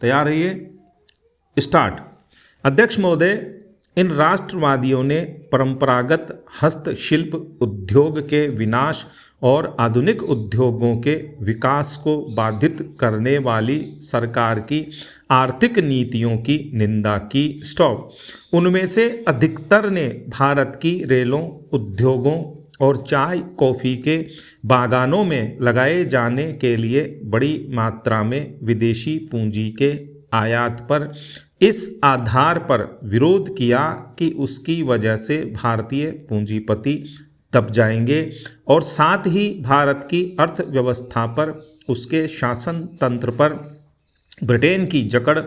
तैयार रहिए, स्टार्ट। अध्यक्ष महोदय, इन राष्ट्रवादियों ने परंपरागत हस्तशिल्प उद्योग के विनाश और आधुनिक उद्योगों के विकास को बाधित करने वाली सरकार की आर्थिक नीतियों की निंदा की। स्टॉप। उनमें से अधिकतर ने भारत की रेलों, उद्योगों और चाय कॉफ़ी के बागानों में लगाए जाने के लिए बड़ी मात्रा में विदेशी पूंजी के आयात पर इस आधार पर विरोध किया कि उसकी वजह से भारतीय पूंजीपति दब जाएंगे और साथ ही भारत की अर्थव्यवस्था पर, उसके शासन तंत्र पर ब्रिटेन की जकड़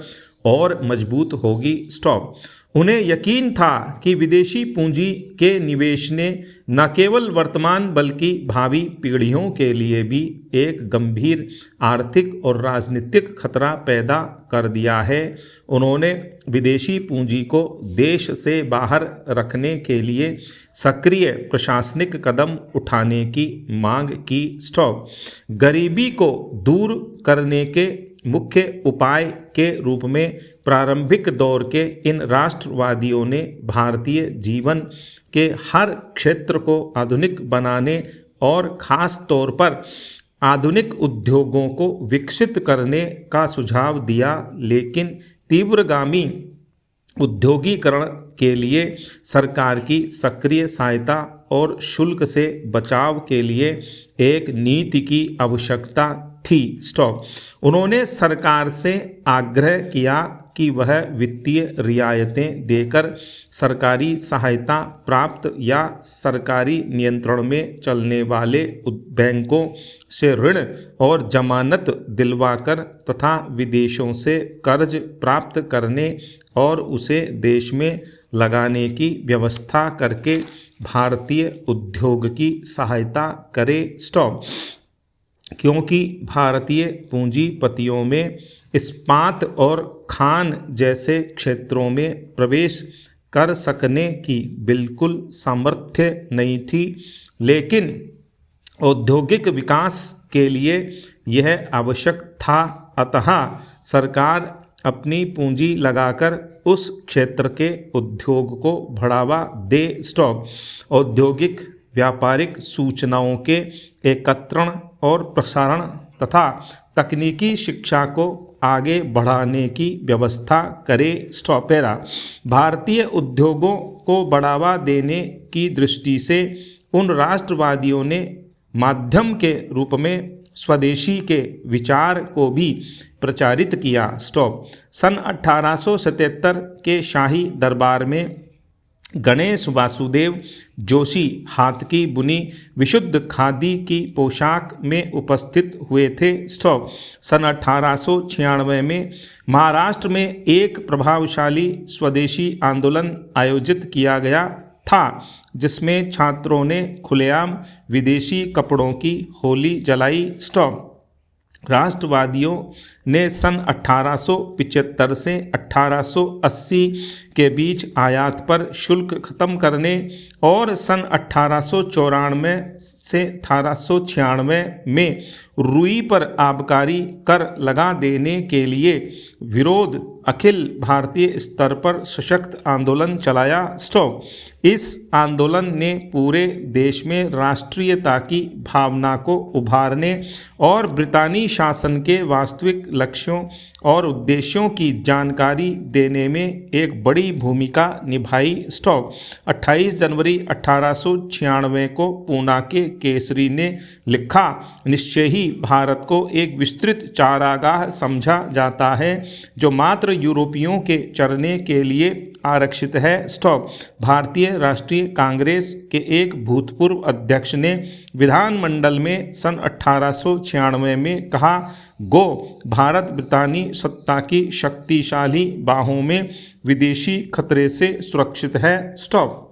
और मजबूत होगी। स्टॉप। उन्हें यकीन था कि विदेशी पूंजी के निवेश ने न केवल वर्तमान बल्कि भावी पीढ़ियों के लिए भी एक गंभीर आर्थिक और राजनीतिक खतरा पैदा कर दिया है। उन्होंने विदेशी पूंजी को देश से बाहर रखने के लिए सक्रिय प्रशासनिक कदम उठाने की मांग की। स्टॉप। गरीबी को दूर करने के मुख्य उपाय के रूप में प्रारंभिक दौर के इन राष्ट्रवादियों ने भारतीय जीवन के हर क्षेत्र को आधुनिक बनाने और ख़ास तौर पर आधुनिक उद्योगों को विकसित करने का सुझाव दिया, लेकिन तीव्रगामी उद्योगीकरण के लिए सरकार की सक्रिय सहायता और शुल्क से बचाव के लिए एक नीति की आवश्यकता थी। स्टॉप। उन्होंने सरकार से आग्रह किया कि वह वित्तीय रियायतें देकर सरकारी सहायता प्राप्त या सरकारी नियंत्रण में चलने वाले बैंकों से ऋण और जमानत दिलवाकर तथा विदेशों से कर्ज प्राप्त करने और उसे देश में लगाने की व्यवस्था करके भारतीय उद्योग की सहायता करे। स्टॉप। क्योंकि भारतीय पूंजीपतियों में इस्पात और खान जैसे क्षेत्रों में प्रवेश कर सकने की बिल्कुल सामर्थ्य नहीं थी, लेकिन औद्योगिक विकास के लिए यह आवश्यक था। अतः सरकार अपनी पूंजी लगाकर उस क्षेत्र के उद्योग को बढ़ावा दे। स्टॉप। औद्योगिक व्यापारिक सूचनाओं के एकत्रण और प्रसारण तथा तकनीकी शिक्षा को आगे बढ़ाने की व्यवस्था करे। स्टॉपेरा। भारतीय उद्योगों को बढ़ावा देने की दृष्टि से उन राष्ट्रवादियों ने माध्यम के रूप में स्वदेशी के विचार को भी प्रचारित किया। स्टॉप। सन 1877 के शाही दरबार में गणेश वासुदेव जोशी हाथ की बुनी विशुद्ध खादी की पोशाक में उपस्थित हुए थे। स्टॉप। सन 1896 में महाराष्ट्र में एक प्रभावशाली स्वदेशी आंदोलन आयोजित किया गया था, जिसमें छात्रों ने खुलेआम विदेशी कपड़ों की होली जलाई। स्टॉप। राष्ट्रवादियों ने सन 1875 से 1880 के बीच आयात पर शुल्क खत्म करने और सन 1894 से 1896 में रुई पर आबकारी कर लगा देने के लिए विरोध अखिल भारतीय स्तर पर सशक्त आंदोलन चलाया। स्टॉप। इस आंदोलन ने पूरे देश में राष्ट्रीयता की भावना को उभारने और ब्रितानी शासन के वास्तविक लक्ष्यों और उद्देश्यों की जानकारी देने में एक बड़ी भूमिका निभाई। स्टॉप। 28 जनवरी 1896 को पूना के केसरी ने लिखा, निश्चय ही भारत को एक विस्तृत चारागाह समझा जाता है जो मात्र यूरोपियों के चरने के लिए आरक्षित है। स्टॉप। भारतीय राष्ट्रीय कांग्रेस के एक भूतपूर्व अध्यक्ष ने विधानमंडल में सन 1896 में कहा, गो भारत ब्रितानी सत्ता की शक्तिशाली बाहों में विदेशी खतरे से सुरक्षित है। स्टॉप।